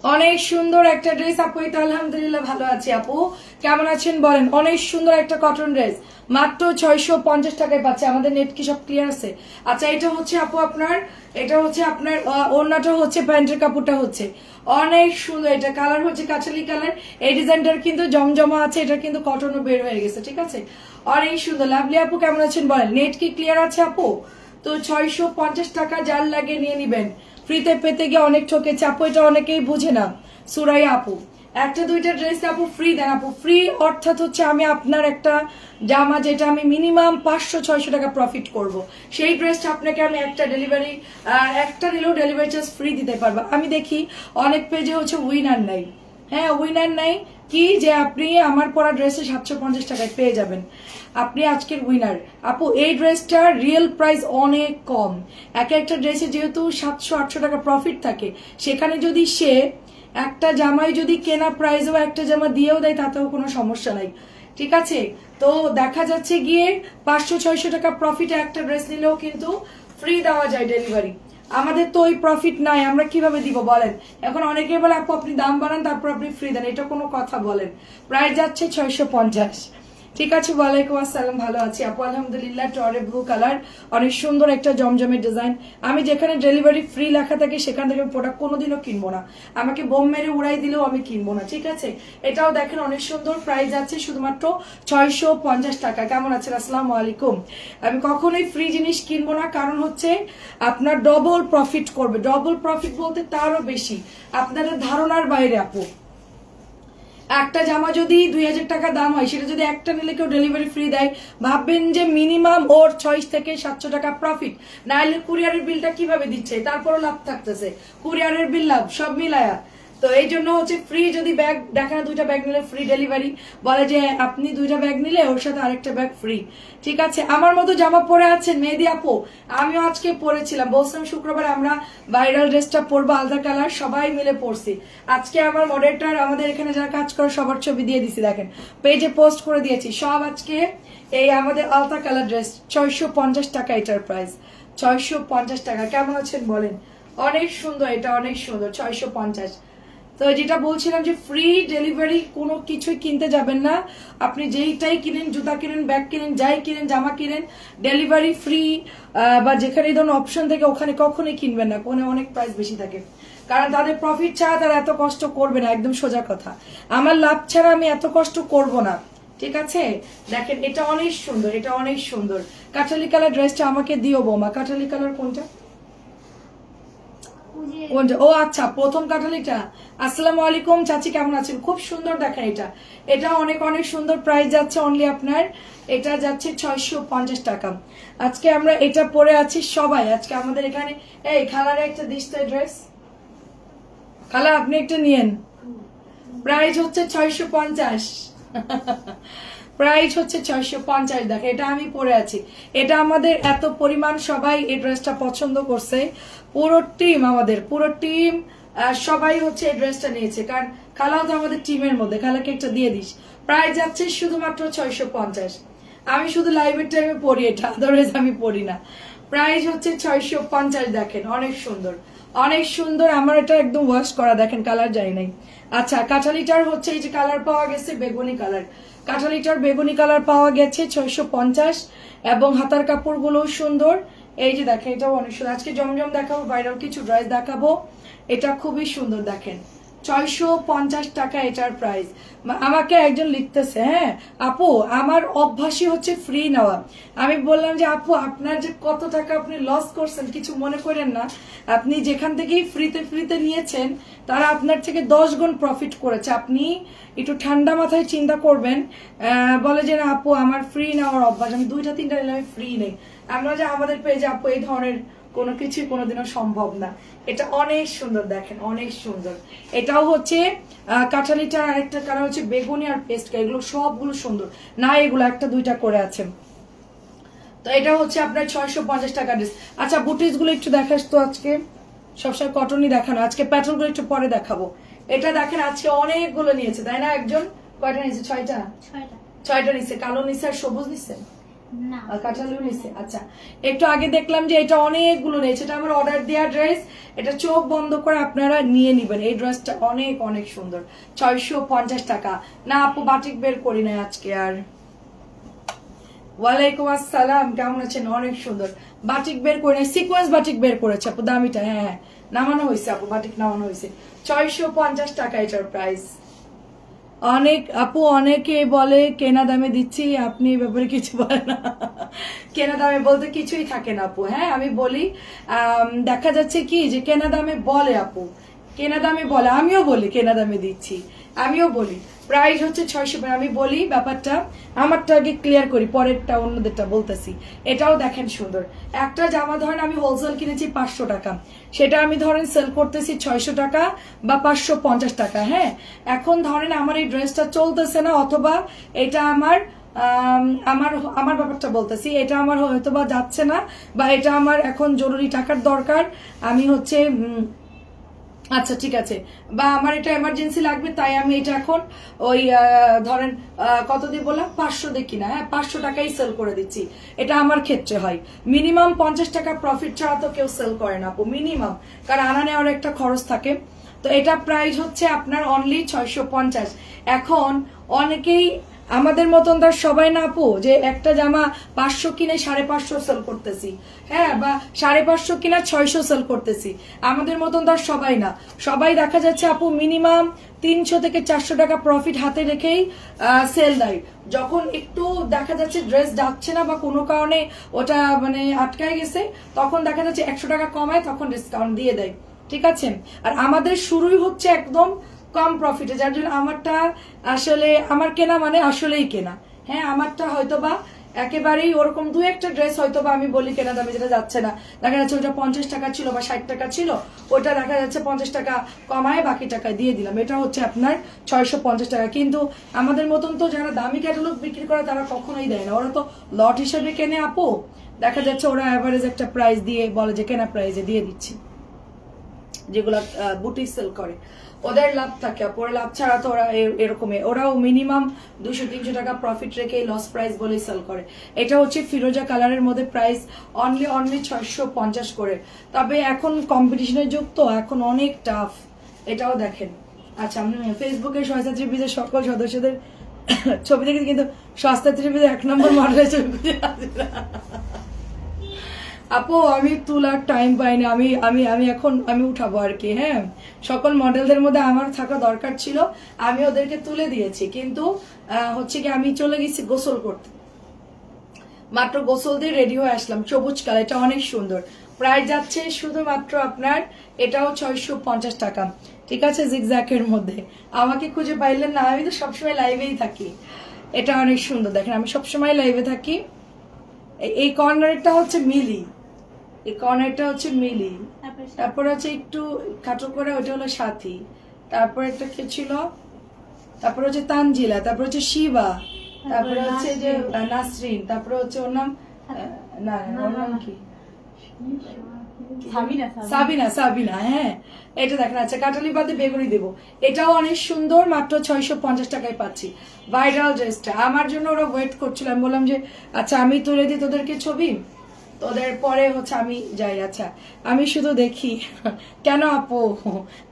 অনেক সুন্দর একটা ড্রেস আপু। এটা আলহামদুলিল্লাহ ভালো আছি আপু, কেমন আছেন বলেন? অনেক সুন্দর একটা কটন ড্রেস মাত্র 650 টাকায় পাচ্ছে। আমাদের নেট কি সব ক্লিয়ার আছে? আচ্ছা, এটা হচ্ছে আপু আপনার, এটা হচ্ছে আপনার ওড়নাটা হচ্ছে, প্যান্টের কাপড়টা হচ্ছে অনেক সুন্দর। এটা কালার হচ্ছে কাঁচালি কালার। এই ডিজাইনটার কিন্তু জমজমা আছে, এটা কিন্তু কটনও বের হয়ে গেছে, ঠিক আছে? অনেক সুন্দর। লাভলি আপু কেমন আছেন বলেন? নেট কি ক্লিয়ার আছে আপু? তো 650 টাকা যার লাগে নিয়ে নিবেন। ফ্রিতে পেতে গিয়ে অনেক ঠকেছে আপু, এটা অনেকেই বুঝে না। সুরাই আপু একটা দুইটা ড্রেস আপু ফ্রি দেন আপু। ফ্রি অর্থাৎ হচ্ছে আমি আপনার একটা জামা যেটা আমি মিনিমাম 500-600 টাকা প্রফিট করব, সেই ড্রেসটা আপনাকে আমি একটা ডেলিভারি, একটা নিলেও ডেলিভারি চার্জ ফ্রি দিতে পারবো। আমি দেখি অনেক পেজে হচ্ছে উইনার নাই। হ্যাঁ, উইনার নাই কি যে আপনি আমার পরা ড্রেসে 750 টাকায় পেয়ে যাবেন, আপনি আজকের উইনার আপু। এই ড্রেসটার রিয়েল প্রাইস অনেক কম। এক একটা ড্রেসে যেহেতু 700-800 টাকা প্রফিট থাকে, সেখানে যদি সে একটা জামাই যদি কেনা প্রাইসও একটা জামা দিয়েও দেয় তাতেও কোনো সমস্যা নাই, ঠিক আছে? তো দেখা যাচ্ছে গিয়ে 500-600 টাকা প্রফিটে একটা ড্রেস নিলেও কিন্তু ফ্রি দেওয়া যায় ডেলিভারি। আমাদের তো ওই প্রফিট নাই, আমরা কিভাবে দিব বলেন? এখন অনেকে বলে আপু আপনি দাম বাড়ান তারপর আপনি ফ্রি দেন, এটা কোনো কথা বলেন? প্রাইস যাচ্ছে 650, ঠিক আছে? ওয়ালাইকুম আসসালাম, ভালো আছি আপু আলহামদুলিল্লাহ। টরে ব্লু কালার, অনেক সুন্দর একটা জমজমের ডিজাইন। আমি যেখানে ডেলিভারি ফ্রি লেখা থাকে সেখান থেকে প্রোডাক্ট কোনোদিনও কিনবো না, আমাকে বোম মেরে উড়াই দিলেও আমি কিনবো না, ঠিক আছে? এটাও দেখেন অনেক সুন্দর। প্রাইস আছে শুধুমাত্র 650 টাকা। কেমন আছেন? আসসালামু আলাইকুম। আমি কখনোই ফ্রি জিনিস কিনবো না, কারণ হচ্ছে আপনার ডবল প্রফিট করবে। ডবল প্রফিট বলতে তারও বেশি, আপনাদের ধারণার বাইরে আপু। একটা জামা যদি 2000 টাকা দাম হয়, সেটা যদি একটা নিলে কেউ ডেলিভারি ফ্রি দেয়, ভাববেন যে মিনিমাম ওর 600-700 টাকা প্রফিট। নাহলে কুরিয়ারের বিলটা কিভাবে দিচ্ছে, তারপরও লাভ থাকতেছে, কুরিয়ারের বিল লাভ সব মিলায়া। তো এই জন্য হচ্ছে ফ্রি, যদি ব্যাগ দেখেন দুইটা ব্যাগ নিলে ফ্রি ডেলিভারি, বলে যে আপনি দুইটা ব্যাগ নিলে ওর সাথে আরেকটা ব্যাগ ফ্রি, ঠিক আছে? আমার মতো জামা পরে আছেন মেহেদি আপু, আমিও আজকে পরেছিলাম, বলছিলাম শুক্রবার আমরা ভাইরাল ড্রেসটা পরবো, আলাদা কালার, সবাই মিলে পরছি। আজকে আমার মডারেটর আমাদের এখানে যারা কাজ করে সবার ছবি দিয়ে দিছি, দেখেন পেজে পোস্ট করে দিয়েছি সব। আজকে এই আমাদের আলাদা কালার ড্রেস 650 টাকা, এটার প্রাইস 650 টাকা। কেমন আছেন বলেন? অনেক সুন্দর, এটা অনেক সুন্দর, 650। তো যেটা বলছিলাম যে ফ্রি ডেলিভারি কোনো কিছুই কিনতে যাবেন না, আপনি যেইটাই কিনেন, জুতা কিনেন, ব্যাগ কিনেন, যাই কিনেন, জামা কিনেন, ডেলিভারি ফ্রি বা যেখানে এই ধরনের অপশন থেকে ওখানে কখনোই কিনবেন না, কোনো অনেক প্রাইস বেশি থাকে, কারণ তাদের প্রফিট ছাড়া তারা এত কষ্ট করবে না, একদম সোজা কথা। আমার লাভ ছাড়া আমি এত কষ্ট করব না, ঠিক আছে? দেখেন এটা অনেক সুন্দর, এটা অনেক সুন্দর। কাঠালি কালার ড্রেসটা আমাকে দিও বৌমা। কাঠালি কালার কোনটা? ও আচ্ছা, প্রথম কাঠালিটা। আসসালামু আলাইকুম চাচি, কেমন আছেন? খুব সুন্দর, দেখেন এটা, এটা অনেক অনেক সুন্দর। প্রাইস যাচ্ছে অনলি আপনার, এটা যাচ্ছে 650 টাকা। আজকে আমরা এটা পরে আছি সবাই। আজকে আমাদের এখানে এই খালারে একটা দিস্তায় ড্রেস, খালা আপনি একটা নিয়েন। প্রাইস হচ্ছে 650, প্রাইস হচ্ছে 650। দেখে এটা আমি পরে আছি, এটা আমাদের এত পরিমাণ সবাই এই ড্রেসটা পছন্দ করছে, পুরো টিম, আমাদের পুরো টিম সবাই হচ্ছে এই ড্রেসটা নিয়েছে, কারণ খালাও তো আমাদের টিমের মধ্যে, খালাকে একটা দিয়ে দিস। প্রাইস যাচ্ছে শুধুমাত্র 650। আমি শুধু লাইভের টাইমে পড়ি এটা, আদারওয়াইজ আমি পড়ি না। প্রাইস হচ্ছে 650। দেখেন অনেক সুন্দর, অনেক সুন্দর। আমার এটা একদম ওয়াশ করা, দেখেন কালার যায় নাই। আচ্ছা, কাঁঠালিটার হচ্ছে এই যে কালার পাওয়া গেছে বেগুনি কালার, কাঁঠালিটার বেগুনি কালার পাওয়া গেছে 650, এবং হাতার কাপড়গুলো সুন্দর। এই যে দেখেন এটাও অনেক সুন্দর। আজকে জমজম দেখাবো, ভাইরাল কিছু ড্রেস দেখাবো, এটা খুবই সুন্দর। দেখেন 650 টাকা এটার প্রাইস। আমাকে একজন লিখতেছে, হ্যাঁ আপু আমার অভ্যাসই হচ্ছে ফ্রি নেওয়া। আমি বললাম যে আপু আপনার যে কত টাকা আপনি লস করছেন কিছু মনে করেন না, আপনি যেখান থেকেই ফ্রিতে ফ্রিতে নিয়েছেন তারা আপনার থেকে 10 গুণ প্রফিট করেছে। আপনি একটু ঠান্ডা মাথায় চিন্তা করবেন। বলে যে না আপু আমার ফ্রি নেওয়ার অভ্যাস, আমি 2টা-3টা নিলে আমি ফ্রি নেই। আমরা যে আমাদের পেজে আপু এই ধরনের কোনো কিছুই কোনোদিনও সম্ভব না। এটা অনেক সুন্দর, দেখেন অনেক সুন্দর। এটাও হচ্ছে কাঁঠালিটা, আরেকটা কালার হচ্ছে বেগুনি আর পেস্ট, এগুলো সবগুলো সুন্দর না, এগুলো 1-2টা করে আছে। তো এটা হচ্ছে আপনার 650 টাকা ড্রেস। আচ্ছা, বুটিস গুলো একটু দেখাস তো, আজকে সবসময় কটনই দেখানো, আজকে প্যাটার্ন গুলো একটু পরে দেখাবো। এটা দেখেন আজকে অনেকগুলো নিয়েছে, তাই না? একজন কয়টা নিয়েছে? 6টা নিচ্ছে। কালো নিচ্ছে আর সবুজ নিচ্ছে, কাঁঠালও নিছে। আচ্ছা, একটু আগে দেখলাম যে এটা অনেকগুলো নিয়েছে, এটা আমার অর্ডার দেওয়া ড্রেস। এটা চোখ বন্ধ করে আপনারা নিয়ে নিবেন। এই ড্রেসটা অনেক অনেক সুন্দর, 650 টাকা। না আপু বাটিক বের করি না আজকে আর। ওয়ালাইকুম আসসালাম, কেমন আছেন? অনেক সুন্দর বাটিক বের করে, সিকোয়েন্স বাটিক বের করেছে আপু, দামিটা। হ্যাঁ হ্যাঁ, নামানো হয়েছে আপু, বাটিক নামানো হয়েছে। 650 টাকা এটার প্রাইস। অনেক আপু অনেকে বলে কেনা দামে দিচ্ছি, আপনি এই ব্যাপারে কিছু বলেন না। কেনা দামে বলতে কিছুই থাকে না আপু। হ্যাঁ আমি বলি, দেখা যাচ্ছে কি যে কেনা দামে বলে আপু, কেনা দামে বলে, আমিও বলি কেনা দামে দিচ্ছি, আমিও বলি প্রাইস হচ্ছে 600। আমি বলি ব্যাপারটা, আমারটা আগে ক্লিয়ার করি, পরেরটা অন্যদেরটা বলতেছি। এটাও দেখেন সুন্দর একটা জামা, ধরেন আমি হোলসেল কিনেছি 500 টাকা, সেটা আমি ধরেন সেল করতেছি 600 টাকা বা 550 টাকা। হ্যাঁ, এখন ধরেন আমার এই ড্রেসটা চলতেছে না, অথবা এটা আমার আমার আমার ব্যাপারটা বলতেছি, এটা আমার হয়তো বা যাচ্ছে না, বা এটা আমার এখন জরুরি টাকার দরকার, আমি হচ্ছে আচ্ছা ঠিক আছে, বা আমার এটা এমার্জেন্সি লাগবে, তাই আমি এটা এখন ওই ধরেন কত দিয়ে বললাম, 500 দিয়ে কিনা, হ্যাঁ 500 টাকাই সেল করে দিচ্ছি। এটা আমার ক্ষেত্রে হয়। মিনিমাম 50 টাকা প্রফিট ছাড়া তো কেউ সেল করে না আপু, মিনিমাম, কারণ আনা নেওয়ার একটা খরচ থাকে। তো এটা প্রাইস হচ্ছে আপনার অনলি 650। এখন অনেকেই আমাদের মতন তার সবাই না আপু, যে একটা জামা 500 কিনে 550 সেল করতেছি, হ্যাঁ, বা 550 কিনা 600 সেল করতেছি, আমাদের মতন তার সবাই না। সবাই দেখা যাচ্ছে আপু মিনিমাম 300 থেকে 400 টাকা প্রফিট হাতে রেখেই সেল দেয়। যখন একটু দেখা যাচ্ছে ড্রেস যাচ্ছে না বা কোনো কারণে ওটা মানে আটকায় গেছে, তখন দেখা যাচ্ছে 100 টাকা কমায়, তখন ডিসকাউন্ট দিয়ে দেয়। ঠিক আছে, আর আমাদের শুরুই হচ্ছে একদম কম প্রফিটে, যার জন্য আমারটা আসলে আমার কেনা মানে আসলেই কেনা। হ্যাঁ, আমারটা হয়তো বা একেবারেই ওরকম দু একটা ড্রেস হয়তো বা আমি বলি কেনা দামে, যেটা যাচ্ছে না, দেখা যাচ্ছে ওটা 50 টাকা ছিল বা 60 টাকা ছিল, ওটা দেখা যাচ্ছে 50 টাকা কমায় বাকি টাকা দিয়ে দিলাম, এটা হচ্ছে আপনার 650 টাকা। কিন্তু আমাদের মতন তো যারা দামি ক্যাটালগ বিক্রি করে তারা কখনোই দেয় না, ওরা তো লট হিসেবে কেনে আপু, দেখা যাচ্ছে ওরা অ্যাভারেজ একটা প্রাইস দিয়ে বলে যে কেনা প্রাইসে দিয়ে দিচ্ছি। যেগুলা বুটিক সেল করে ওদের লাভ থাকে, পরে লাভ ছাড়া তো ওরা এরকমই, ওরাও মিনিমাম 200-300 টাকা প্রফিট রেখে লস প্রাইস বলে সেল করে। এটা হচ্ছে ফিরোজা কালারের মধ্যে প্রাইস অনলি 650 করে। তবে এখন কম্পিটিশনের যুগ তো, এখন অনেক টাফ, এটাও দেখেন। আচ্ছা, ফেসবুকে সস্তাত্রী বীজের সকল সদস্যদের ছবি দেখেছি, কিন্তু সস্তাত্রী বীজের 1 নম্বর মডেলের ছবি আপু আমি তোলার টাইম পাইনি, আমি আমি আমি এখন আমি উঠাবো আর কি। হ্যাঁ, সকল মডেলদের মধ্যে আমার থাকা দরকার ছিল, আমি ওদেরকে তুলে দিয়েছি, কিন্তু হচ্ছে কি আমি চলে গেছি গোসল করতে, মাত্র গোসল দিয়ে রেডি হয়ে আসলাম। সবুজ কালার, এটা অনেক সুন্দর, প্রাইস যাচ্ছে শুধুমাত্র আপনার এটাও 650 টাকা। ঠিক আছে, জিগজ্যাকের মধ্যে আমাকে খুঁজে পাইলেন না, আমি তো সবসময় লাইভেই থাকি। এটা অনেক সুন্দর, দেখেন আমি সবসময় লাইভে থাকি। এই কর্নারটা হচ্ছে মিলি, এই কর্নারটা হচ্ছে মিলি, তারপর হচ্ছে একটু খাটো করে ওটা হলো সাথী, তারপর একটা কে ছিল, তারপর হচ্ছে তানজিলা, তারপর হচ্ছে শিবা, তারপর হচ্ছে যে নাসরিন, তারপর হচ্ছে ওর নাম না ওর নাম কি সাবিনা, সাবিনা। হ্যাঁ, এটা দেখেন। আচ্ছা, কাটালি বাদে বেগুনি দেবো, এটাও অনেক সুন্দর, মাত্র 650 টাকায় পাচ্ছি। ভাইরাল ড্রেসটা আমার জন্য ওরা ওয়েট করছিল, আমি বললাম যে আচ্ছা আমি তুলে দিই তোদেরকে ছবি, তোদের পরে হচ্ছে আমি যাই। আচ্ছা, আমি শুধু দেখি কেন আপু,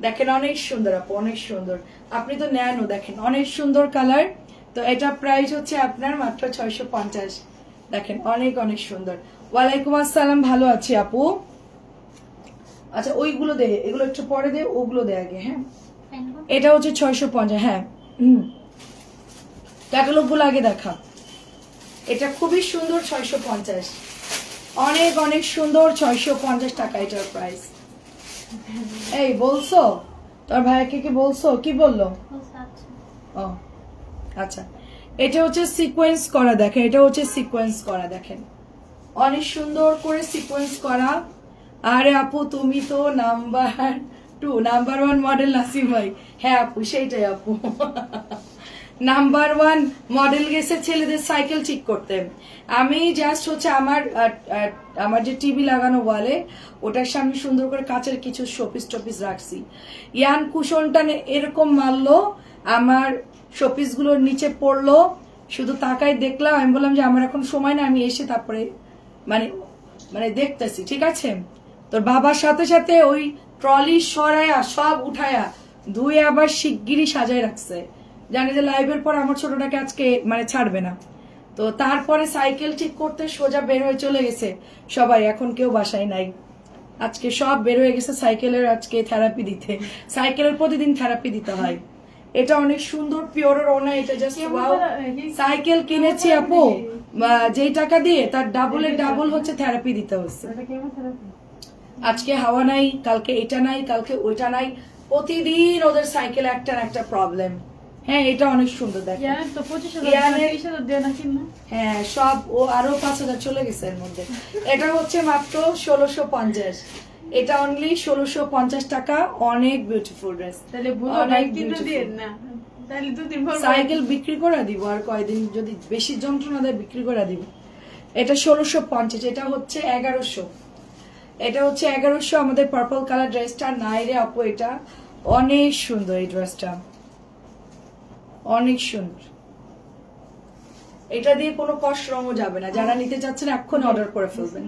দেখেন অনেক সুন্দর আপু, অনেক সুন্দর, আপনি তো নেনও, দেখেন অনেক সুন্দর কালার। তো এটা প্রাইস হচ্ছে আপনার মাত্র 650, দেখেন অনেক অনেক সুন্দর। ওয়ালাইকুম আসসালাম, ভালো আছি আপু। আচ্ছা, ওইগুলো দে, এগুলো একটু পরে দে, ওগুলো দে আগে। হ্যাঁ, এটা হচ্ছে 650। হ্যাঁ, ক্যাটালগ গুলো আগে দেখা, এটা খুবই সুন্দর, 650, অনেক অনেক সুন্দর, 650 টাকা এটার প্রাইস। এই বলছো তোর ভাইকে কি বলছো, কি বললো? ও আচ্ছা, এটা হচ্ছে সিকোয়েন্স করা, দেখেন এটা হচ্ছে সিকোয়েন্স করা, দেখেন অনেক সুন্দর করে সিকোয়েন্স করা। আরে আপু তুমি তো নাম্বার 2, নাম্বার 1 মডেল নাসিম ভাই। হ্যাঁ আপু, সেইটাই আপু, নাম্বার 1 মডেল গেছে ছেলেদের সাইকেল ঠিক করতে। আমি জাস্ট হচ্ছে আমার যে টিভি লাগানো ওয়ালে, ওটার সামনে সুন্দর করে কাচের কিছু শোপিস টপিস রাখছি। ইয়ান কুশনটা এরকম মারলো, আমার শোপিস গুলোর নিচে পড়লো, শুধু তাকাই দেখলাম, আমি বললাম যে আমার এখন সময় না, আমি এসে তারপরে মানে মানে দেখতেছি, ঠিক আছে। তোর বাবার সাথে সাথে ওই ট্রলি সরায়া সব উঠায়া ধুয়ে আবার শিগগিরই সাজায় রাখছে, জানি যে লাইভের পর আমার ছোটটাকে আজকে মানে ছাড়বে না। তো তারপরে সাইকেল ঠিক করতে সোজা বের হয়ে চলে গেছে সবাই, এখন কেউ বাসায় নাই। আজকে সব বের হয়ে গেছে সাইকেলের আজকে থেরাপি দিতে। সাইকেলের প্রতিদিন থেরাপি দিতে হয়। এটা অনেক সুন্দর পিওরের ওনা, এটা জাস্ট ওয়াও। সাইকেল কিনেছি আপু যেই টাকা দিয়ে, তার ডাবলের ডাবল হচ্ছে থেরাপি দিতে হচ্ছে। আজকে হাওয়া নাই, কালকে এটা নাই, কালকে ওইটা নাই, প্রতিদিন ওদের সাইকেল একটা না একটা প্রবলেম। হ্যাঁ এটা অনেক সুন্দর দেখেন। হ্যাঁ সব ও আরো 5,000 চলে গেছে এর মধ্যে। এটা হচ্ছে মাত্র 1650, এটা অনলি 1650 টাকা। অনেক বিউটিফুল ড্রেস। সাইকেল বিক্রি করে দিব আর কয়দিন, যদি বেশি যন্ত্রণা দেয় বিক্রি করে দিব। এটা 1650, এটা হচ্ছে 1100, এটা হচ্ছে 1100। আমাদের পার্পল কালার ড্রেসটা নাই রে আপু, এটা অনেক সুন্দর, এই ড্রেসটা অনেক সুন্দর। এটা দিয়ে কোনো কষ্ট রঙও যাবে না, যারা নিতে চাচ্ছেন এখন অর্ডার করে ফেলবেন।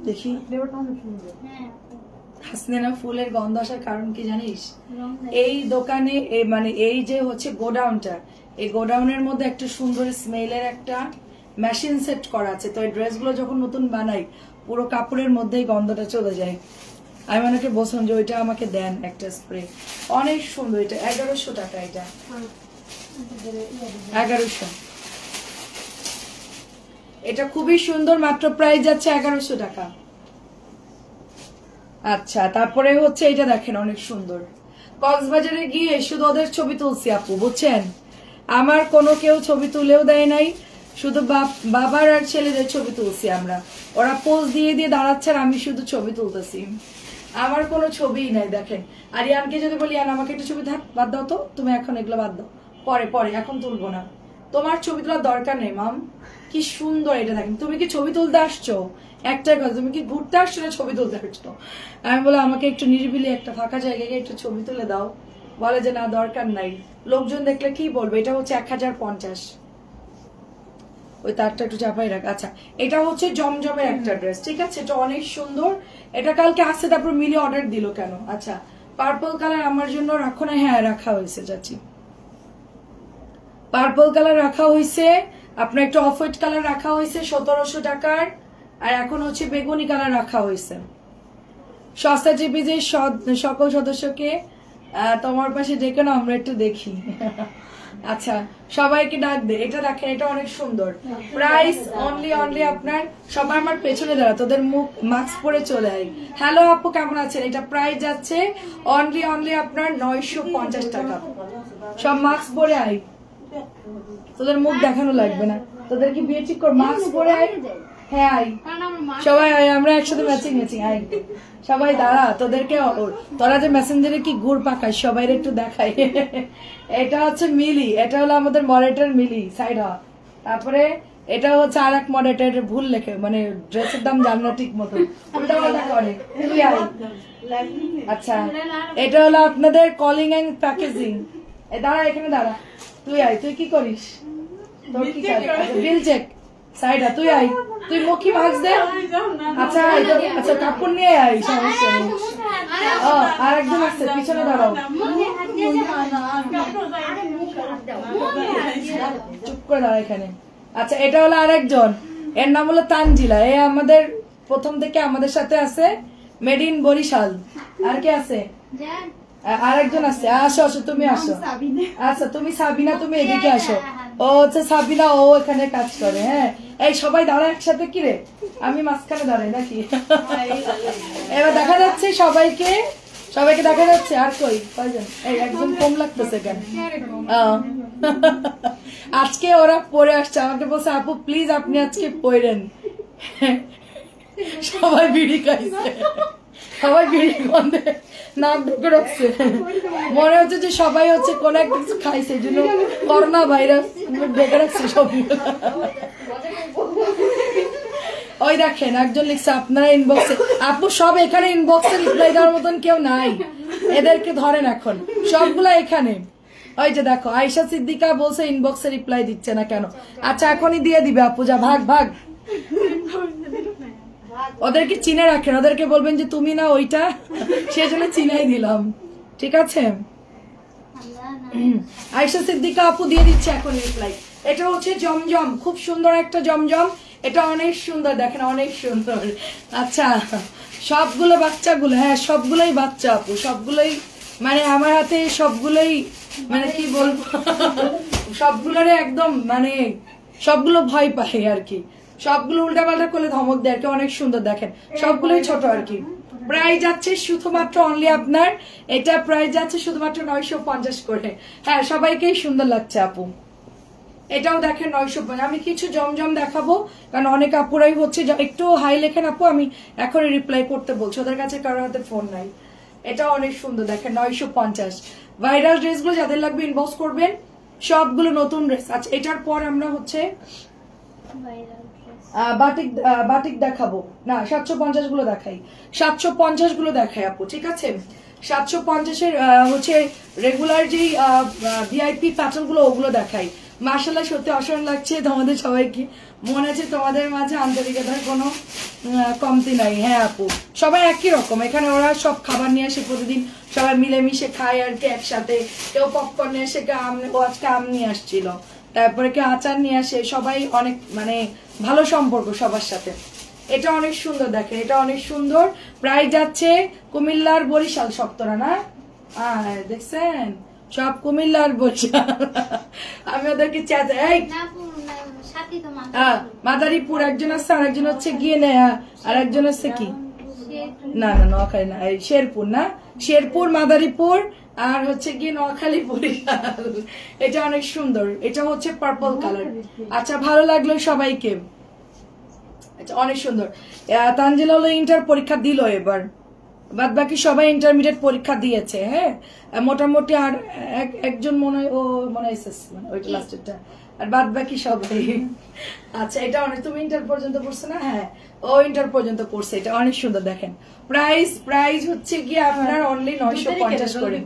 দেখি হাসিনা ফুলের গন্ধ আসার কারণ কি জানিস? এই দোকানে মানে এই যে হচ্ছে গোডাউনটা, এই গোডাউনের মধ্যে একটা সুন্দর স্মেলের একটা মেশিন সেট করা আছে। তো এই ড্রেসগুলো যখন নতুন বানাই পুরো কাপড়ের মধ্যেই গন্ধটা চলে যায়। আমি অনেকে বলছিলাম যে ওইটা আমাকে দেন একটা স্প্রে, অনেক সুন্দর। এটা 1100 টাকা, এটা 1100। এটা খুবই সুন্দর, মাত্র প্রাইস যাচ্ছে 1100 টাকা। আচ্ছা তারপরে হচ্ছে এটা দেখেন অনেক সুন্দর। কক্সবাজারে গিয়ে শুধু ওদের ছবি তুলছি আপু, বুঝছেন? আমার কোনো কেউ ছবি তুলেও দেয় নাই, শুধু বাবার আর ছেলেদের ছবি তুলছি আমরা। ওরা পোজ দিয়ে দিয়ে দাঁড়াচ্ছে আর আমি শুধু ছবি তুলতেছি, আমার কোনো ছবিই নাই। দেখেন আর ইয়ানকে যদি বলি ইয়ান আমাকে একটু ছবি বাদ দাও তো, তুমি এখন এগুলো বাদ দাও, পরে পরে, এখন তুলবো না, তোমার ছবি তোলার দরকার নেই মাম। কি সুন্দর এটা দেখেন। তুমি কি ছবি তুলতে আসছো? একটাই কথা, তুমি কি ঘুরতে আসছো না ছবি তুলতে আসছো? আমি বলে আমাকে একটু নিরিবিলি একটা ফাঁকা জায়গায় একটু ছবি তুলে দাও, বলে যে না দরকার নাই, লোকজন দেখলে কি বলবে। এটা হচ্ছে 1050, ওই তারটা একটু চাপাই রাখ। আচ্ছা এটা হচ্ছে জমজমের একটা ড্রেস, ঠিক আছে, এটা অনেক সুন্দর। এটা কালকে আসছে, তারপর মিলি অর্ডার দিল কেন? আচ্ছা পার্পল কালার আমার জন্য রাখো না? হ্যাঁ রাখা হয়েছে চাচি, পার্পল কালার রাখা হয়েছে, আপনার একটু অফ হোয়াইট কালার রাখা হয়েছে 1700 টাকার, আর এখন হচ্ছে বেগুনি কালার রাখা হয়েছে। সস্তা টিভিজের সকল সদস্যকে তোমার পাশে ডেকে না, আমরা একটু দেখি। আচ্ছা সবাইকে ডাক দে। এটা দেখেন, এটা অনেক সুন্দর। প্রাইস অনলি আপনার, সবাই আমার পেছনে দাঁড়া, তোদের মুখ মাস্ক পরে চলে আয়। হ্যালো আপু কেমন আছেন? এটা প্রাইস যাচ্ছে অনলি আপনার 950 টাকা। সব মাস্ক পরে আয়, তোদের মুখ দেখানো লাগবে না। তোদের কি বিয়ে ঠিক কর, মাস্ক পরে আয়। হ্যাঁ আয় সবাই, আয় আমরা একসাথে ম্যাচিং আয় সবাই দাঁড়া। তোদেরকে তোরা যে মেসেঞ্জারে কি গুড় পাকায় সবাই একটু দেখাই। এটা হচ্ছে মিলি, এটা হলো আমাদের মডারেটর মিলি, সাইড হ। তারপরে এটা হচ্ছে আর এক মডারেটর, ভুল লেখে, মানে ড্রেসের দাম জান না ঠিক মতো, উল্টা পাল্টা করে। আচ্ছা এটা হলো আপনাদের কলিং এন্ড প্যাকেজিং। দাঁড়া এখানে দাঁড়া, তুই আয়। তুই কি করিস? তোর কি বিল চেক সাইডা, তুই আয়, তুই মুখি মাছ দে। আচ্ছা আচ্ছা কাপড় নিয়ে আয়, সমস্যা নেই। আর একদম আসছে, পিছনে দাঁড়াও, চুপ করে দাঁড়া এখানে। আচ্ছা এটা হলো আরেকজন, এর নাম হলো তানজিলা, এ আমাদের প্রথম থেকে আমাদের সাথে আছে, মেড ইন বরিশাল। আর কে আছে? আরেকজন আছে, আসো আসো তুমি আসো। আচ্ছা তুমি সাবিনা, তুমি এদিকে আসো। ও হচ্ছে সাবিনা, ও এখানে কাজ করে। হ্যাঁ এই সবাই দাঁড়া একসাথে, কি রে আমি মাঝখানে দাঁড়াই নাকি? এবার দেখা যাচ্ছে সবাইকে, সবাইকে দেখা যাচ্ছে। আর কয়জন? এই একজন কম লাগতেছে কেন? আজকে ওরা পরে আসছে, আমাকে বলছে আপু প্লিজ আপনি আজকে পড়েন। সবাই বিড়ি খাইছে, সবাই বিড়ি গন্ধে নাক ঢুকে রাখছে, মনে হচ্ছে যে সবাই হচ্ছে কোন একটা কিছু খাইছে, এই জন্য করোনা ভাইরাস ঢেকে রাখছে সব। ওই দেখেন একজন লিখছে আপনারা ইনবক্সে, আপু সব এখানে ইনবক্সে রিপ্লাই দেওয়ার মতন কেউ নাই, এদেরকে ধরেন এখন সবগুলা এখানে। ওই যে দেখো আয়েশা সিদ্দিকা বলছে ইনবক্সে রিপ্লাই দিচ্ছে না কেন। আচ্ছা এখনই দিয়ে দিবে আপু, যা ভাগ ভাগ। ওদেরকে চিনে রাখেন, ওদেরকে বলবেন যে তুমি না ওইটা, সেজন্য চিনাই দিলাম, ঠিক আছে। আয়েশা সিদ্দিকা আপু দিয়ে দিচ্ছে এখন রিপ্লাই। এটা হচ্ছে জমজম, খুব সুন্দর একটা জমজম, এটা অনেক সুন্দর, দেখেন অনেক সুন্দর। আচ্ছা সবগুলো বাচ্চাগুলো, হ্যাঁ সবগুলোই বাচ্চা আপু, সবগুলোই মানে আমার হাতে সবগুলোই, মানে কি বলবো, সবগুলোরে একদম মানে সবগুলো ভয় পায় আর কি, সবগুলো উল্টাপাল্টা করলে ধমক দেয় আর কি, অনেক সুন্দর দেখেন, সবগুলোই ছোট আর কি। প্রাইস যাচ্ছে শুধুমাত্র অনলি আপনার, এটা প্রাইস যাচ্ছে শুধুমাত্র 950 করে। হ্যাঁ সবাইকেই সুন্দর লাগছে আপু। এটাও দেখেন 950। আমি কিছু জমজম দেখাবো, কারণ অনেক আপুরাই হচ্ছে একটু হাই লেখেন আপু, আমি এখন রিপ্লাই করতে বলছি, ওদের কাছে কারোর হাতে ফোন নাই। এটা অনেক সুন্দর দেখেন 950। ভাইরাল ড্রেসগুলো যাদের লাগবে ইনবক্স করবেন, সবগুলো নতুন ড্রেস। আচ্ছা এটার পর আমরা হচ্ছে বাটিক বাটিক দেখাবো না, 750 গুলো দেখাই, 750 গুলো দেখাই আপু, ঠিক আছে। 750-এর হচ্ছে রেগুলার যে ভিআইপি প্যাটার্ন গুলো ওগুলো দেখাই। মার্শাল্লাহ সত্যি অসাধারণ লাগছে তোমাদের সবাইকে, মনে হচ্ছে তোমাদের মাঝে আন্তরিকতার কোনো কমতি নাই। হ্যাঁ আপু সবাই একই রকম, এখানে ওরা সব খাবার নিয়ে আসে প্রতিদিন, সবাই মিলেমিশে খায় আর কি একসাথে। কেউ পপকর্ন নিয়ে আসে, কেউ আজকে আম নিয়ে আসছিল, তারপরে কেউ আচার নিয়ে আসে, সবাই অনেক মানে ভালো সম্পর্ক সবার সাথে। এটা অনেক সুন্দর দেখেন, এটা অনেক সুন্দর। প্রাইস যাচ্ছে কুমিল্লার বরিশাল সপ্তরা না, দেখছেন সব কুমিল্লার বরিশাল। আমি ওদেরকে মাদারীপুর একজন আছে, আর একজন হচ্ছে গিয়ে নেয়া, আর একজন হচ্ছে কি না না নোয়াখালী না, শেরপুর না, শেরপুর মাদারীপুর, আর হচ্ছে গিয়ে নোয়াখালী বরিশাল। এটা অনেক সুন্দর, এটা হচ্ছে পার্পল কালার। আচ্ছা ভালো লাগলো সবাইকে, এটা অনেক সুন্দর। তানজিলা হলো ইন্টার পরীক্ষা দিল এবার, বাদ বাকি সবাই ইন্টারমিডিয়েট পরীক্ষা দিয়েছে। হ্যাঁ মোটামুটি আর একজন মনে হয় ও মনে হয় ওইটা লাস্টেরটা, আর বাদ বাকি সবাই। আচ্ছা এটা অনেক, তুমি ইন্টার পর্যন্ত পড়ছো না, হ্যাঁ ও ইন্টার পর্যন্ত পড়ছে। এটা অনেক সুন্দর দেখেন। প্রাইস হচ্ছে গিয়ে আপনার অনলি 950 করে।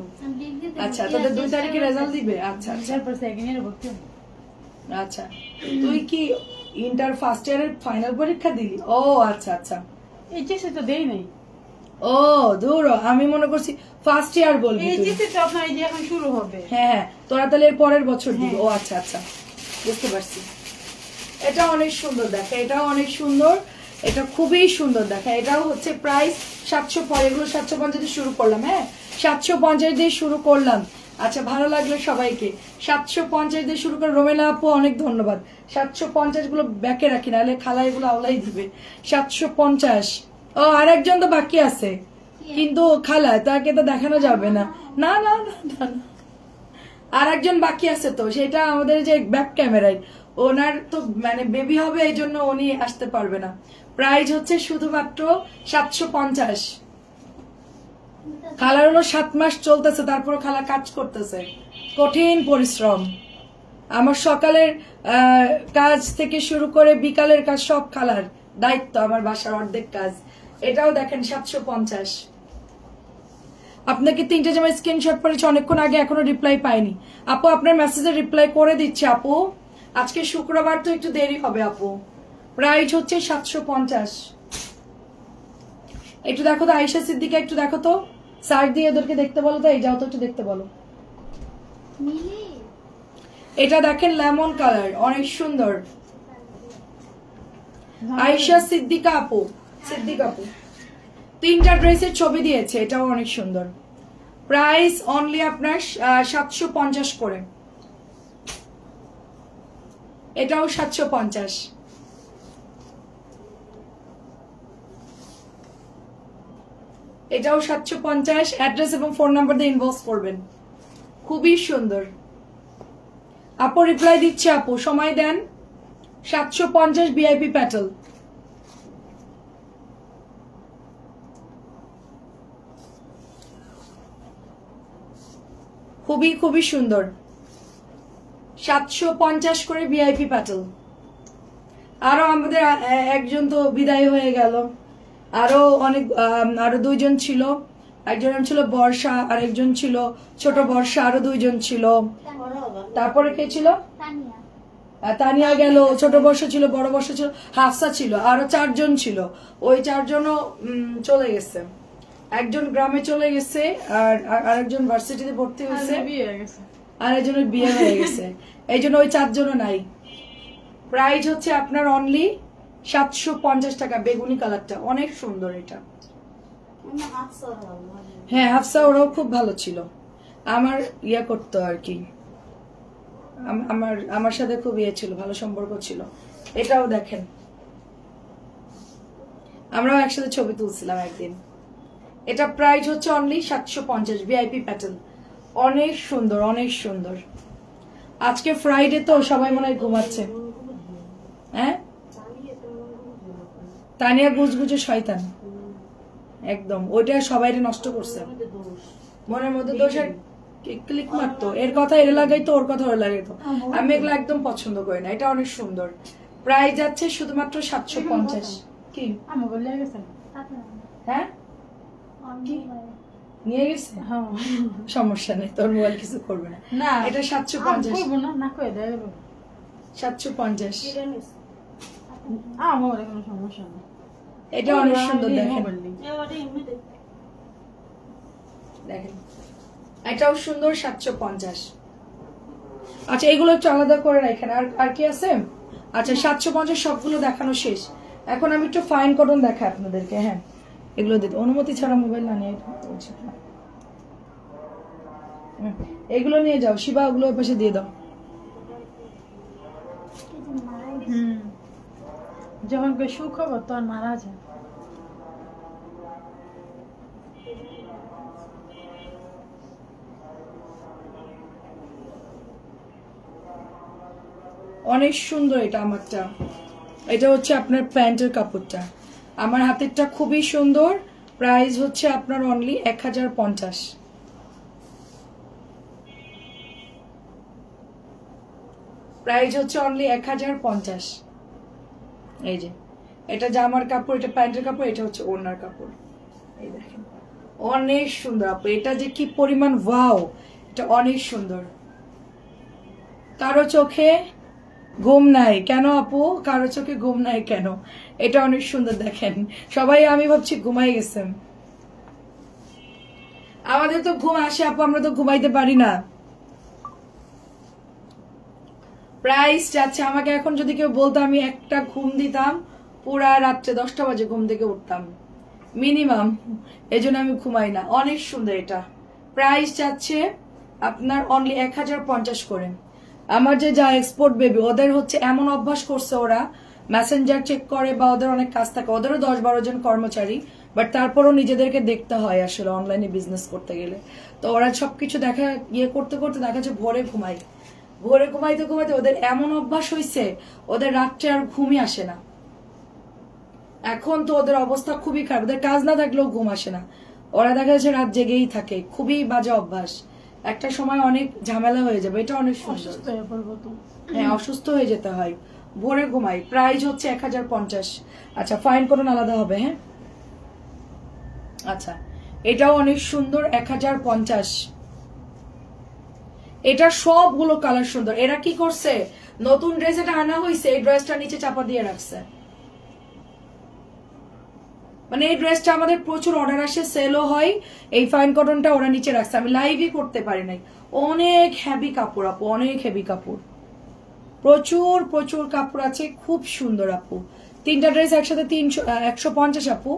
আচ্ছা তোদের 2 তারিখে রেজাল্ট দিবে? আচ্ছা আচ্ছা আচ্ছা তুই কি ইন্টার ফার্স্ট ইয়ারের ফাইনাল পরীক্ষা দিলি? ও আচ্ছা আচ্ছা, এইচএসসি তো দেই নাই। ও দূর, আমি মনে করছি ফার্স্ট ইয়ার বলবি। এইচএসসি তো আপনার এই যে এখন শুরু হবে। হ্যাঁ তোরা তাহলে এর পরের বছর দিবি। ও আচ্ছা আচ্ছা বুঝতে পারছি। এটা অনেক সুন্দর দেখে, এটাও অনেক সুন্দর, এটা খুবই সুন্দর দেখে। এটাও হচ্ছে প্রাইস 750, এগুলো 750 দিয়ে শুরু করলাম। হ্যাঁ 750 দিয়ে শুরু করলাম। আচ্ছা ভালো লাগলো সবাইকে। 750 দিয়ে শুরু করে রোমেলা আপু অনেক ধন্যবাদ। 750 গুলো ব্যাকে রাখি, নাহলে খালা এগুলো আওলাই দিবে। 750। ও আর একজন তো বাকি আছে, কিন্তু খালা তাকে তো দেখানো যাবে না। না না না আর একজন বাকি আছে, তো সেটা আমাদের যে ব্যাক ক্যামেরায়, ওনার তো মানে বেবি হবে, এই জন্য উনি আসতে পারবে না। প্রাইস হচ্ছে শুধুমাত্র 750। খালার হলো 7 মাস চলতেছে, তারপর খালা কাজ করতেছে, কঠিন পরিশ্রম। আমার সকালের কাজ থেকে শুরু করে বিকালের কাজ সব খালার দায়িত্ব, আমার বাসার অর্ধেক কাজ। এটাও দেখেন 750। আপনাকে 3টে জামা স্ক্রিনশট করেছি অনেকক্ষণ আগে, এখনো রিপ্লাই পাইনি আপু। আপনার মেসেজে রিপ্লাই করে দিচ্ছি আপু, আজকে শুক্রবার তো একটু দেরি হবে আপু। প্রাইস হচ্ছে 750। একটু দেখো তো আয়েশা সিদ্দিকা, একটু দেখো তো, সার্চ দিয়ে ওদেরকে দেখতে বলো তো, এই যাও তো একটু দেখতে বলো। এটা দেখেন লেমন কালার, অনেক সুন্দর। আয়েশা সিদ্দিকা আপু, সিদ্দিকা আপু 3টা ড্রেসের ছবি দিয়েছে, এটাও অনেক সুন্দর। প্রাইস অনলি আপনার 750 করে। এটাও 750। এটাও 750। অ্যাড্রেস এবং ফোন নাম্বার দিয়ে ইনবক্স করবেন। খুবই সুন্দর আপু, রিপ্লাই দিচ্ছে আপু, সময় দেন। 750 ভিআইপি প্যাটেল। খুবই খুবই সুন্দর। 750 করে ভিআইপি প্যাটেল। আরো আমাদের একজন তো বিদায় হয়ে গেল, আরো অনেক, আরো 2জন ছিল, একজন ছিল বর্ষা, আরেকজন ছিল ছোট বর্ষা, আরো দুইজন ছিল। তারপরে কে ছিল? তানিয়া গেল, ছোট বর্ষা ছিল, বড় বর্ষা ছিল, হাফসা ছিল, আরো 4 জন ছিল। ওই 4 জনও চলে গেছে। একজন গ্রামে চলে গেছে, আর আরেকজন ভার্সিটিতে ভর্তি হয়েছে, আর একজনের বিয়ে হয়ে গেছে। এই জন্য ওই 4 জনও নাই। প্রাইস হচ্ছে আপনার অনলি 750 টাকা। বেগুনি কালারটা অনেক সুন্দর এটা। হ্যাঁ, হাফসা ওরাও খুব ভালো ছিল, আমার ইয়া করতো আর কি, আমার সাথে খুব ইয়ে ছিল, ভালো সম্পর্ক ছিল। এটাও দেখেন, আমরাও একসাথে ছবি তুলছিলাম একদিন। এটা প্রাইস হচ্ছে অনলি 750, ভিআইপি প্যাটার্ন। অনেক সুন্দর, অনেক সুন্দর। আজকে ফ্রাইডে তো সবাই মনে হয় ঘুমাচ্ছে। হ্যাঁ, তানিয়া গুজগুজে শয়তান একদম, ওইটা সবাই নষ্ট করছে। মনের মধ্যে দোষ, ক্লিক মারতো, এর কথা এর লাগাইতো, ওর কথা ওর লাগাইতো। আমি এগুলো একদম পছন্দ করি না। এটা অনেক সুন্দর। প্রাইস যাচ্ছে শুধুমাত্র 750। কি হ্যাঁ নিয়ে গেছে? সমস্যা নেই, তোর মোবাইল কিছু করবে না। এটা 750। 750 এটা অনেক সুন্দর। দেখেন, দেখেন এটাও সুন্দর, 750। আচ্ছা, এগুলো একটু আলাদা করে রাখেন। আর কি আছে? আচ্ছা, 750 সবগুলো দেখানো শেষ। এখন আমি একটু ফাইন কটন দেখাই আপনাদেরকে। হ্যাঁ, এগুলো দিতে অনুমতি ছাড়া মোবাইল না নিয়ে এগুলো নিয়ে যাও। শিবা, ওগুলো ওই পাশে দিয়ে দাও। যখন সুখবর তখন মারা যায়। অনেক সুন্দর এটা আমারটা। এটা হচ্ছে আপনার প্যান্টের কাপড়টা। আমার হাতেরটা খুবই সুন্দর। প্রাইস হচ্ছে আপনার অনলি 1050। প্রাইস হচ্ছে অনলি 1050। এই যে এটা জামার কাপড়, এটা প্যান্টের কাপড়, এটা হচ্ছে ওড়নার কাপড়। এই দেখেন, অনেক সুন্দর আপু। এটা যে কি পরিমাণ ওয়াও, এটা অনেক সুন্দর। কারো চোখে ঘুম নাই কেন আপু? কারো চোখে ঘুম নাই কেন? এটা অনেক সুন্দর। দেখেন সবাই, আমি ভাবছি ঘুমাই গেছেন। আমাদের তো ঘুম আসে আপু, আমরা তো ঘুমাইতে পারি না। প্রাইস যাচ্ছে, আমাকে এখন যদি কেউ বলতো আমি একটা ঘুম দিতাম, পুরা রাত্রে 10টা বাজে ঘুম থেকে উঠতাম মিনিমাম। এই জন্য আমি ঘুমাই না। অনেক সুন্দর এটা। প্রাইস যাচ্ছে আপনার অনলি 1050 করে। আমার যে যা এক্সপোর্ট বেবি, ওদের হচ্ছে এমন অভ্যাস করছে, ওরা মেসেঞ্জার চেক করে বা ওদের অনেক কাজ থাকে, ওদেরও 10-12 জন কর্মচারী, বাট তারপরও নিজেদেরকে দেখতে হয় আসলে অনলাইনে বিজনেস করতে গেলে। তো ওরা সবকিছু দেখা করতে করতে দেখা যাচ্ছে ভোরে ঘুমায়। ভোরে ঘুমাইতে ঘুমাইতে ওদের এমন অভ্যাস হয়েছে, ওদের রাত্রে আর ঘুমই আসে না। এখন তো ওদের অবস্থা খুবই খারাপ, ওদের কাজ না থাকলেও ঘুম আসে না। ওরা দেখা যাচ্ছে রাত জেগেই থাকে। খুবই বাজে অভ্যাস। একটা সময় অনেক ঝামেলা হয়ে যাবে। এটা অনেক সুন্দর। হ্যাঁ, অসুস্থ হয়ে যেতে হয়। ভোরে ঘুমাই। প্রাইস হচ্ছে 1050। আচ্ছা, ফাইন করুন আলাদা হবে। হ্যাঁ, আচ্ছা, এটাও অনেক সুন্দর, 1050। এটা সবগুলো কালার সুন্দর। এরা কি করছে, নতুন ড্রেস এটা আনা হয়েছে, এই ড্রেসটা নিচে চাপা দিয়ে রাখছে। মানে এই ড্রেসটা আমাদের প্রচুর অর্ডার আসে, সেলও হয়। এই ফাইন কটনটা ওরা নিচে রাখছে, আমি লাইভই করতে পারি নাই। অনেক হেভি কাপড় আপু, অনেক হেভি কাপড়, প্রচুর প্রচুর কাপড় আছে। খুব সুন্দর আপু। 3টা ড্রেস একসাথে 150 আপু,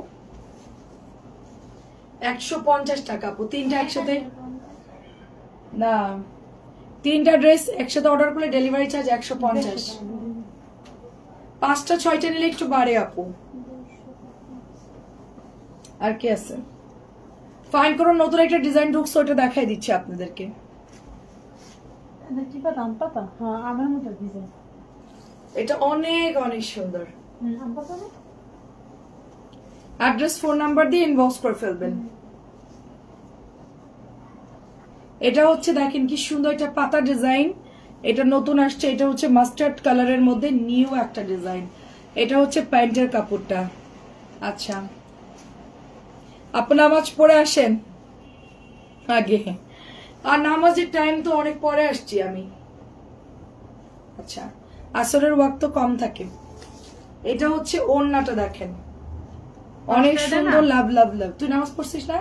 150 টাকা আপু। 3টা একসাথে না, 3টা ড্রেস একসাথে অর্ডার করলে ডেলিভারি চার্জ 150। 5টা 6টা নিলে একটু বাড়ে আপু। আর কি আছে? ফাইন করো, নতুন একটা ডিজাইন ঢুকছে, ওটা দেখাই দিচ্ছি আপনাদেরকে। এটা অনেক অনেক সুন্দর। অ্যাড্রেস, ফোন নাম্বার দিয়ে ইনবক্স করে ফেলবেন। এটা হচ্ছে দেখেন কি সুন্দর, এটা পাতা ডিজাইন। এটা নতুন আসছে। এটা হচ্ছে মাস্টার্ড কালারের মধ্যে নিউ একটা ডিজাইন। এটা হচ্ছে প্যান্টের কাপড়টা। আচ্ছা, আপনি নামাজ পড়ে আসেন। আগে, আর নামাজের টাইম তো অনেক পরে আসছি আমি। আচ্ছা, আসরের ওয়াক্ত কম থাকে। এটা হচ্ছে ওড়নাটা দেখেন, অনেক সুন্দর, লাভ লাভ লাভ। তুই নামাজ পড়ছিস না?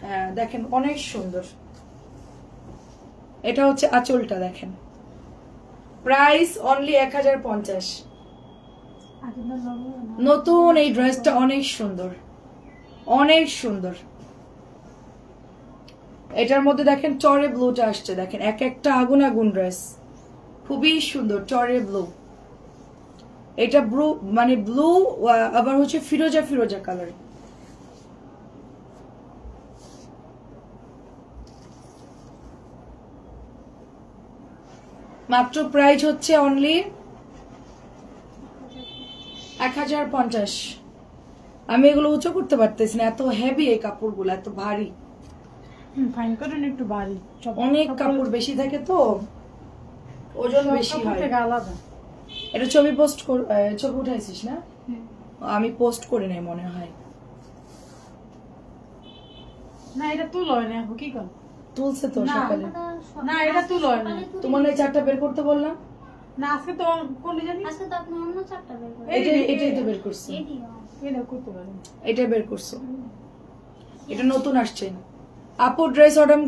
হ্যাঁ দেখেন অনেক সুন্দর। এটা হচ্ছে আঁচলটা দেখেন, প্রাইস অনলি 1050। নতুন এই ড্রেসটা অনেক সুন্দর, অনেক সুন্দর। এটার মধ্যে দেখেন চরে ব্লুটা আসছে, দেখেন এক একটা আগুন আগুন ড্রেস, খুবই সুন্দর চরে ব্লু। এটা ব্লু মানে ব্লু, আবার হচ্ছে ফিরোজা ফিরোজা কালার। মাত্র প্রাইস হচ্ছে অনলি 1050। আমি এগুলো উঁচু করতে পারতেছি না, এত হেভি এই কাপড়গুলো, এত ভারী। ফাইন করেন একটু ভারী, অনেক কাপড় বেশি থাকে তো ওজন বেশি হয়। আলাদা। এটা ছবি উঠাইছিস না? আমি পোস্ট করে নাই মনে হয়। না এটা তুল হয় না, কি কর তুলছে তো সকালে। না এটা তুল হয় না, তোমার এই চারটা বের করতে বললাম না আজকে তো কোন জানি, আজকে তো আপনি অন্য চারটা বের করেন। এটাই তো বের করছো, এটা করতে পারেন, এটা বের করছো, এটা নতুন আসছে। আপু ড্রেস অর্ডার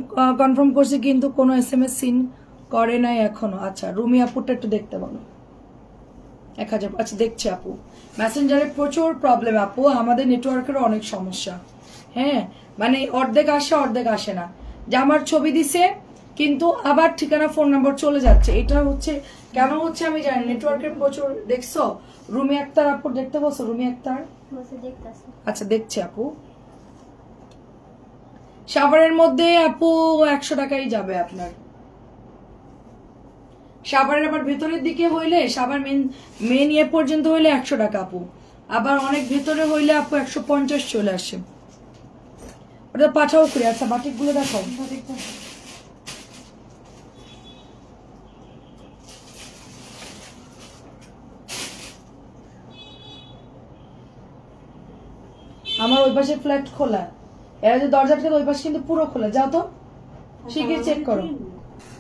কনফার্ম করছে কিন্তু কোনো SMS সিন করে নাই এখনো। আচ্ছা রুমি আপুরটা একটু দেখতে বলো। 1000। আচ্ছা দেখছি আপু, মেসেঞ্জারে প্রচুর প্রবলেম আপু, আমাদের নেটওয়ার্কেরও অনেক সমস্যা। হ্যাঁ মানে অর্ধেক আসে অর্ধেক আসে না, যে আমার ছবি দিছে কিন্তু আবার ঠিকানা ফোন নাম্বার চলে যাচ্ছে। এটা হচ্ছে কেন হচ্ছে আমি জানি, নেটওয়ার্কের প্রচুর। দেখছো রুমি আক্তার আপুর দেখতে বলছো? রুমি আক্তার আচ্ছা দেখছি আপু। সাভারের মধ্যে আপু 100 টাকাই যাবে আপনার। সাভারের আবার ভেতরের দিকে হইলে, সাভার মেন ইয়ে পর্যন্ত হইলে 100 টাকা আপু, আবার অনেক ভেতরে হইলে আপু 150 চলে আসে। ওটা পাঠাও করে। আচ্ছা বাটিক গুলো দেখাও। আমার ওই পাশে ফ্ল্যাট খোলা, এরা যে দরজা থেকে ওই পাশে কিন্তু পুরো খোলা। যাও তো শিগগির চেক করো।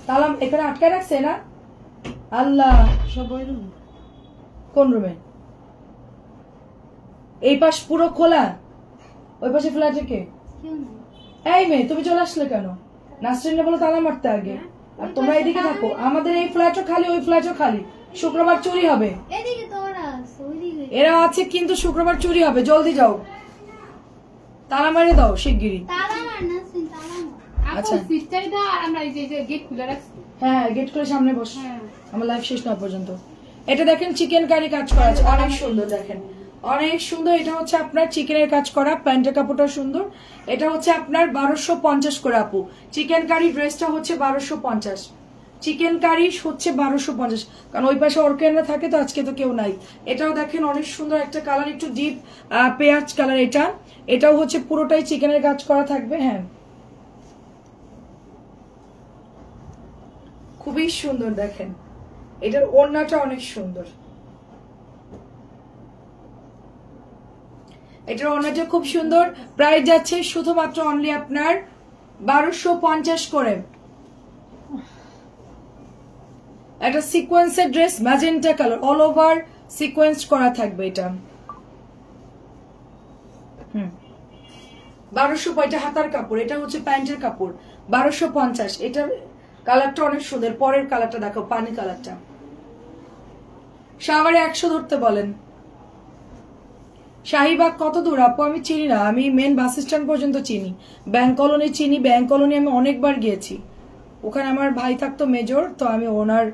তাহলে এখানে আটকায় রাখছে না? আল্লাহ, কোন রুমে? এই পাশ পুরো খোলা, ওই পাশে ফ্ল্যাটে কে? এই মেয়ে তুমি চলে আসলে কেন? নাসরিনে বলে তালা মারতে আগে, আর তোমরা এদিকে থাকো। আমাদের এই ফ্ল্যাটও খালি, ওই ফ্ল্যাটও খালি। শুক্রবার চুরি হবে, এরা আছে কিন্তু শুক্রবার চুরি হবে। জলদি যাও, তালা মারে দাও শিগগিরই। আচ্ছা হ্যাঁ গেট খুলে সামনে বস, আমার লাইফ শেষ না পর্যন্ত। এটা দেখেন চিকেন কারি কাজ করা আছে, অনেক সুন্দর দেখেন, অনেক সুন্দর। এটা হচ্ছে আপনার চিকেনের কাজ করা, প্যান্টের কাপড়টা সুন্দর। এটা হচ্ছে আপনার 1250 করে আপু। চিকেন কারি ড্রেসটা হচ্ছে 1250, চিকেন কারি হচ্ছে 1250, কারণ ওই পাশে অর্কেনরা থাকে তো, আজকে তো কেউ নাই। এটাও দেখেন অনেক সুন্দর একটা কালার, একটু ডিপ পেঁয়াজ কালার। এটাও হচ্ছে পুরোটাই চিকেনের কাজ করা থাকবে। হ্যাঁ খুবই সুন্দর দেখেন, এটার ওড়নাটা অনেক সুন্দর, এটার ওড়নাটা খুব সুন্দর। প্রাইস যাচ্ছে শুধুমাত্র অনলি আপনার 1250 করে। একটা সিকোয়েন্সের dress, magenta colour, all over sequence করা থাকবে এটা। 1200। এটা হাতার কাপড়, এটা হচ্ছে প্যান্টের কাপড়। 1250। এটার কালারটা অনেক সুন্দর। পরের কালারটা দেখো, পানি কালারটা। সাভারে 100 ধরতে বলেন। শাহিবাগ কত দূর আপু? আমি চিনি না, আমি মেন বাস স্ট্যান্ড পর্যন্ত চিনি। ব্যাংক কলোনি চিনি, ব্যাংক কলোনি আমি অনেকবার গিয়েছি। ওখানে আমার ভাই থাকতো মেজর, তো আমি ওনার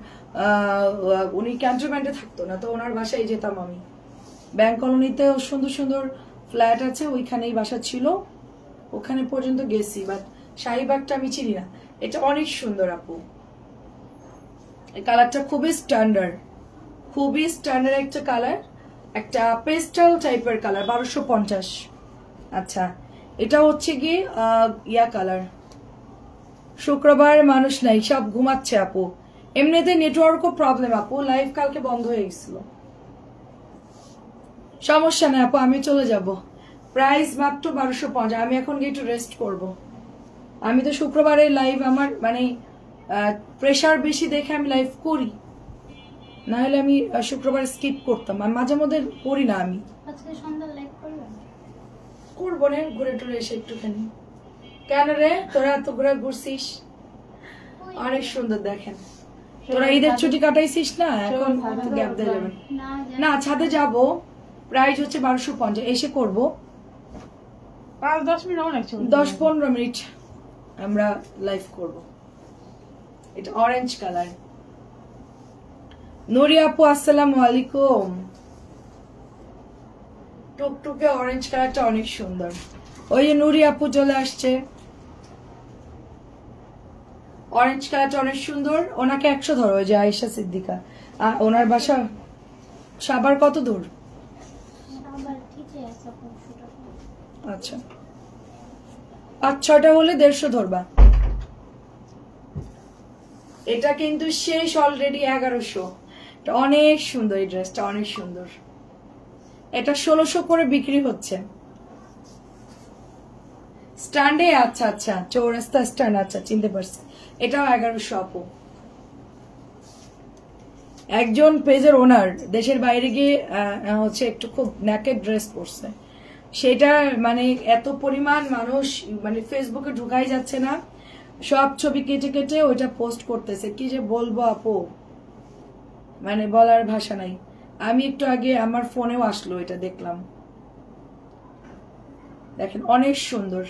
উনি ক্যান্টনমেন্টে থাকতো না, তো ওনার বাসায় যেতাম আমি। ব্যাংক কলোনিতে সুন্দর সুন্দর ফ্ল্যাট আছে, ওইখানেই বাসা ছিল, ওখানে পর্যন্ত গেছি। বাট শাহিবাগটা আমি চিনি না। এটা অনেক সুন্দর আপু, এই কালারটা খুবই স্ট্যান্ডার্ড, খুবই স্ট্যান্ডার্ড একটা কালার, একটা পেস্টাল টাইপের কালার। 1250। আচ্ছা এটা হচ্ছে গিয়ে ইয়া কালার। শুক্রবার মানুষ নাই, সব ঘুমাচ্ছে আপু। এমনিতে নেটওয়ার্কও প্রবলেম আপু, লাইভ কালকে বন্ধ হয়ে গেছিল। সমস্যা নাই আপু, আমি চলে যাব। প্রাইস মাত্র 1250। আমি এখন গিয়ে একটু রেস্ট করব, আমি তো শুক্রবারে লাইভ আমার মানে প্রেশার বেশি দেখে আমি লাইভ করি, না হলে আমি শুক্রবার স্কিপ করতাম। আমি মাঝে মধ্যে করি না আমি। আজকে সন্ধ্যা লাইভ করবেন? করবো না, ঘুরে টুরে এসে একটুখানি। কেন রে, তোরা এত ঘুরে ঘুরছিস? অনেক সুন্দর দেখেন। তোরা ঈদের ছুটি কাটাইছিস না, এখন গ্যাপ দিয়ে যাবেন না। ছাদে যাব, প্রাইস হচ্ছে 1250, এসে করব 5-10 মিনিট অনেক চলবে। 10-15 মিনিট আমরা লাইভ করব। এটা অরেঞ্জ কালার। নুরি আপু আসসালামু আলাইকুম। টুকটুকে অরেঞ্জ কালারটা অনেক সুন্দর। ওই যে নুরি আপু চলে আসছে। অরেঞ্জ কালারটা অনেক সুন্দর। ওনাকে 100 ধরো, ওই যে আয়েশা সিদ্দিকা। ওনার বাসা সাভার কত দূর? আবার ঠিকই আছে 500 টাকা। আচ্ছা, 5-6টা হলে 150 ধরবা। এটা কিন্তু শেষ অলরেডি 1100। এটা অনেক সুন্দর, এই ড্রেসটা অনেক সুন্দর। এটা 1600 করে বিক্রি হচ্ছে স্ট্যান্ডে। আচ্ছা আচ্ছা, চৌরাস্তা স্ট্যান্ড, আচ্ছা চিনতে পারছি। এটাও 1100 আপু। একজন পেজের ওনার দেশের বাইরে গিয়ে হচ্ছে একটু খুব ন্যাকেড ড্রেস পরছে, সেটা মানে এত পরিমাণ মানুষ মানে ফেসবুকে ঢুকাই যাচ্ছে না, সব ছবি কেটে কেটে ওইটা পোস্ট করতেছে। কি যে বলবো আপু, মানে বলার ভাষা নাই। আমি একটু আগে আমার ফোনেও আসলো, এটা দেখলাম। দেখেন অনেক সুন্দর,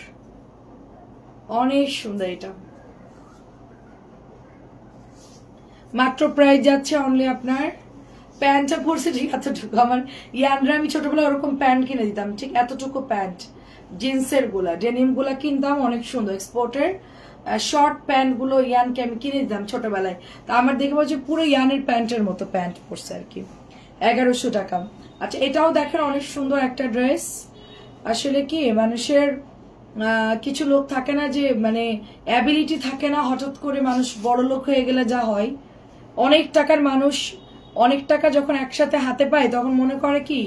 অনেক সুন্দর। এটা মাত্র প্রাইস যাচ্ছে অনলি আপনার, প্যান্টটা পরছে ঠিক এতটুকু। আমার ইয়ানরা আমি ছোটবেলা ওরকম প্যান্ট কিনে দিতাম, ঠিক এতটুকু প্যান্ট, জিন্সের গুলা ডেনিম গুলা কিনতাম, অনেক সুন্দর এক্সপোর্টের শর্ট প্যান্ট গুলো ইয়ানকে আমি কিনে দিতাম ছোটবেলায়। তা আমার দেখে বলছে পুরো ইয়ানের প্যান্টের মতো প্যান্ট পরছে আর কি। 1100 টাকা। আচ্ছা, এটাও দেখেন অনেক সুন্দর একটা ড্রেস। আসলে কি মানুষের কিছু লোক থাকে না যে মানে অ্যাবিলিটি থাকে না, হঠাৎ করে মানুষ বড় লোক হয়ে গেলে যা হয়, অনেক টাকার মানুষ অনেক টাকা যখন একসাথে হাতে পায় তখন মনে করে কি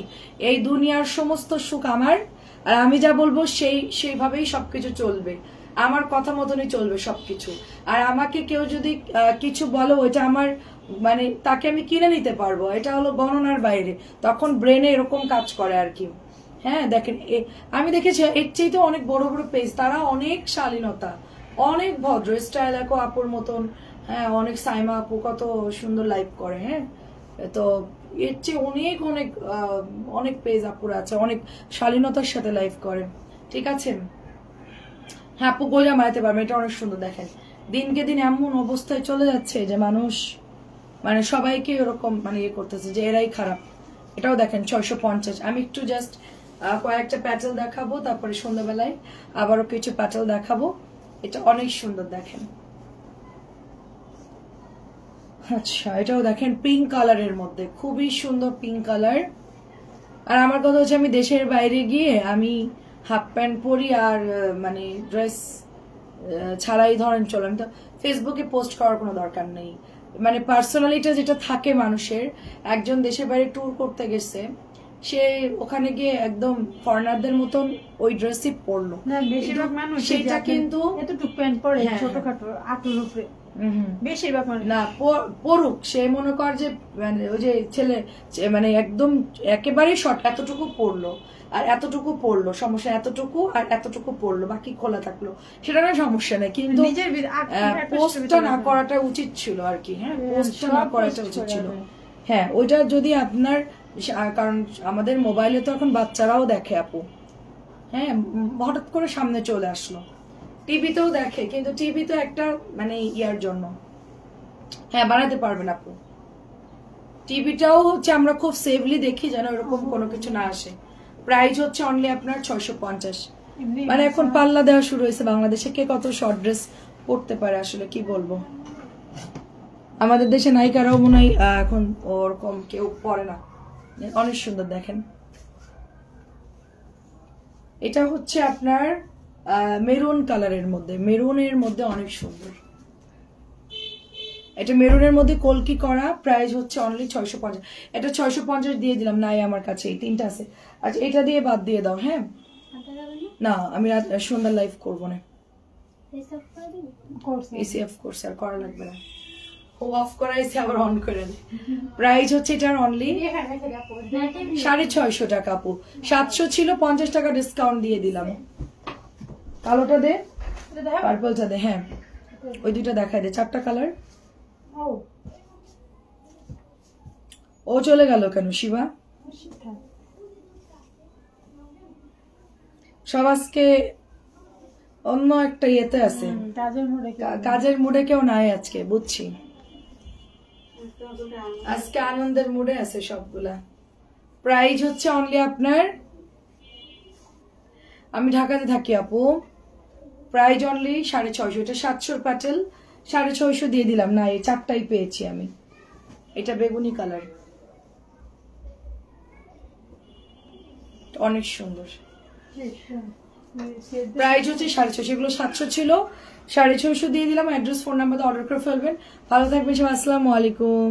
এই দুনিয়ার সমস্ত সুখ আমার, আর আমি যা বলবো সেইভাবেই সবকিছু চলবে, আমার কথা মতনই চলবে সবকিছু। আর আমাকে কেউ যদি কিছু বলো, ওইটা আমার মানে তাকে আমি কিনে নিতে পারবো, এটা হলো গণনার বাইরে। তখন ব্রেনে এরকম কাজ করে আর কি। হ্যাঁ দেখেন, আমি দেখেছি এর চাইতে অনেক বড় বড় পেজ, তারা অনেক শালীনতা, অনেক ভদ্র স্টাইল। দেখো আপুর মতন, হ্যাঁ অনেক সাইমা আপু কত সুন্দর লাইভ করে। হ্যাঁ, তো এর চেয়ে অনেক অনেক অনেক পেজ আপুর আছে, অনেক শালীনতার সাথে লাইভ করে। ঠিক আছে, হ্যাঁ আপু গোজা মারাতে পারবে, এটা অনেক সুন্দর। দেখেন দিনকে দিন এমন অবস্থায় চলে যাচ্ছে যে মানুষ মানে সবাইকে এরকম মানে ইয়ে করতেছে যে এরাই খারাপ। এটাও দেখেন 650। আমি একটু জাস্ট কয়েকটা প্যাটেল দেখাবো, তারপরে সন্ধ্যাবেলায় আবারও কিছু প্যাটেল দেখাবো। এটা অনেক সুন্দর দেখেন। আচ্ছা, এটাও দেখেন পিঙ্ক কালারের মধ্যে, খুবই সুন্দর পিঙ্ক কালার। আর আমার কথা হচ্ছে আমি দেশের বাইরে গিয়ে আমি হাফ প্যান্ট পরি আর মানে ড্রেস ছাড়াই ধরেন চলেন, তো ফেসবুকে পোস্ট করার কোনো দরকার নেই। মানে পার্সোনালিটা যেটা থাকে মানুষের, একজন দেশের বাইরে ট্যুর করতে গেছে, সে ওখানে গিয়ে একদম ফরেনারদের মতন ওই ড্রেসই পরলো, না বেশিরভাগ মানুষ সেটা কিন্তু এতটুকু প্যান্ট পরে হ্যাঁ, ছোটখাটো আঁটুর উপরে, বেশিরভাগ মানুষ না পড়ুক, সে মনে কর যে মানে ওই যে ছেলে মানে একদম একেবারেই শর্ট এতটুকু পড়লো আর এতটুকু পড়লো, সমস্যা এতটুকু আর এতটুকু পড়লো, বাকি খোলা থাকলো, সেটা না সমস্যা নেই, কিন্তু নিজের পোস্টটা না করাটা উচিত ছিল আর কি। হ্যাঁ, পোস্টটা না করাটা উচিত ছিল। হ্যাঁ, ওইটা যদি আপনার, কারণ আমাদের মোবাইলে তো এখন বাচ্চারাও দেখে আপু। হ্যাঁ, হঠাৎ করে সামনে চলে আসলো, টিভিতেও দেখে, কিন্তু টিভি তো একটা মানে ইয়ার জন্য। হ্যাঁ, বানাতে পারবেন আপু। টিভিটাও হচ্ছে আমরা খুব সেফলি দেখি যেন এরকম কোনো কিছু না আসে। প্রাইস হচ্ছে অনলি আপনার 650। মানে এখন পাল্লা দেওয়া শুরু হয়েছে বাংলাদেশে, কে কত শর্ট ড্রেস পরতে পারে আসলে কি বলবো। আমাদের দেশে নায়িকারাও মনে হয় এখন ওরকম কেউ পরে না। অনেক সুন্দর দেখেন। এটা হচ্ছে আপনার মেরুন কালারের মধ্যে, মেরুনের মধ্যে অনেক সুন্দর। এটা মেরুনের মধ্যে কলকি করা, প্রাইস হচ্ছে অনলি 650। এটা 650 দিয়ে দিলাম, নাই আমার কাছে এই তিনটা আছে। আচ্ছা, এটা দিয়ে বাদ দিয়ে দাও। হ্যাঁ না, আমি সন্ধ্যার লাইভ করবো না। এসব করে দিবি? করছে এসি অফ কোর্স আর করা লাগবে না, ও অফ করা এসি আবার অন করে দেয়। প্রাইস হচ্ছে এটার অনলি এখানে রেখে রাখো। 650 টাকা আপু, 700 ছিল, 50 টাকা ডিসকাউন্ট দিয়ে দিলাম। কালোটা দে, এটা দেখো। পার্পলটা দে, হ্যাঁ ওই দুইটা দেখাই দে, 4টা কালার। ও ও চলে গেল কেন শিবা? শিক্ষা সব আজকে অন্য একটা ইয়েতে আছে, কাজের মুড়ে কাজের মুডে কেউ নাই আজকে, বুঝছি আজকে আনন্দের মুডে আছে সবগুলা। প্রাইস হচ্ছে অনলি আপনার, আমি ঢাকাতে থাকি আপু, প্রাইস অনলি 650, এটা 700 প্যাটেল, 650 দিয়ে দিলাম। না এই 4টাই পেয়েছি আমি, এটা বেগুনি কালার, অনেক সুন্দর। প্রাইস হচ্ছে 650, এগুলো 700 ছিল, 650 দিয়ে দিলাম। অ্যাড্রেস ফোন নাম্বার অর্ডার করে ফেলবেন। ভালো থাকবেন সবাই, আসসালামু আলাইকুম।